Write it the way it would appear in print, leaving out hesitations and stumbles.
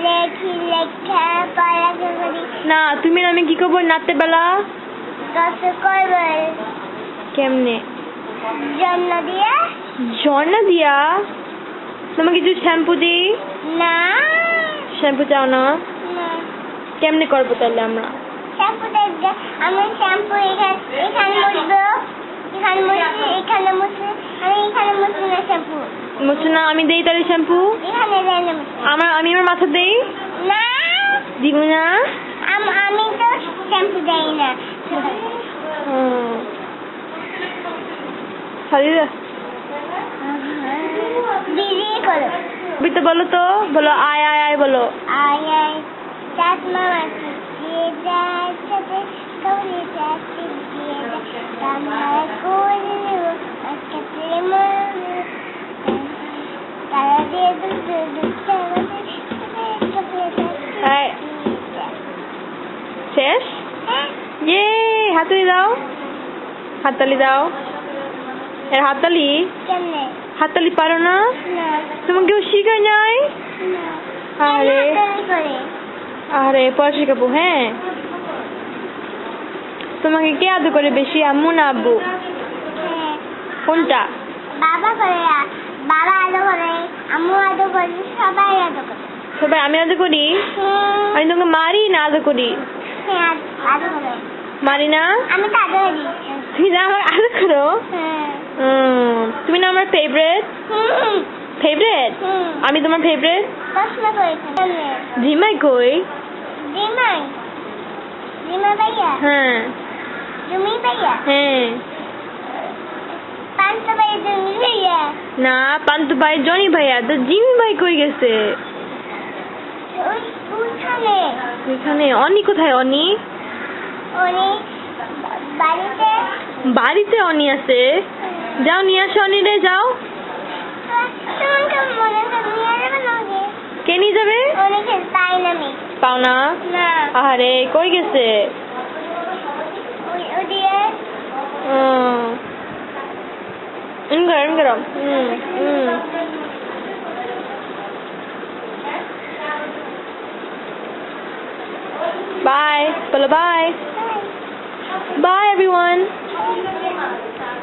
লেখি লেখা পড়াশোনা করি। না তুমি আমি কি করবো রাতের বেলা? গোসল করব। কেমনে? জন্য দিয়ে। ঝর্ণা দিয়া? তোমাকে কিছু শ্যাম্পু দিই? না। শ্যাম্পু চাও না? না। কেমনে করবো তাহলে আমরা? শ্যাম্পু দেখবে, আমি শ্যাম্পু এখানে মুছবো, এখানে মুছি, এখানে মুছি, আমি এখানে মুছি না শ্যাম্পু। মুছো না, আমি দেই তাহলে শ্যাম্পু? এখানে দেয় না। আমি আমার মাথা দেই? না। দিব না? আমি তো শ্যাম্পু দেই না। দিদি করো। কবিতা বলো তো, বলো আয় আয় আয় বলো। আয় আয় চাঁদমা মাছি দিয়ে যায় সাথে কৌলি চাঁদটি দিয়ে যায় আমরা করে নেব আজকে প্রেম তারা দিয়ে দুধ শেষ? ইয়ে হাততালি দাও, হাততালি দাও। এর হাততালি? কেমনে? হাততালি পারো না? না। তোমাকে কেউ শিখায় নাই? না। আরে আরে পরে শেখাবো। হ্যাঁ, তোমাকে কে আদর করে বেশি, আম্মু না আব্বু? কোনটা? বাবা করে, বাবা আদর করে, আম্মু আদর করে, সবাই আদর করে। সবাই? আমি আদর করি? আমি তোমাকে মারি না আদর করি? হ্যাঁ, আদর করে। মারি না? আমি তো আদর করি। তুমি না আমার আদর করো? তুমি না আমার ফেভারিট? ফেভারিট? আমি তোমার ফেভারিট? প্রশ্ন করেছি। জিমাই কই? জিমাই? জিমা ভাইয়া? হ্যাঁ। জুমি ভাইয়া? হ্যাঁ। পান্ত ভাইয়া জুমি ভাইয়া? না, পান্তু ভাই জনি ভাইয়া। তো জিমি ভাই কই গেছে? ওইখানে। এখানে? অনি কোথায়? অনি উনি বাড়িতে। বাড়িতে অনি আছে? যাও নিয়ে আসো অনি রে, যাও। তোমাকে মনে করে নিয়ে যাবে নাকি? কে নিয়ে যাবে? অনেকে পাই না আমি। পাও না? না। আরে কই গেছে? ওদিকে। গরম। Bye. Bye. Bye everyone.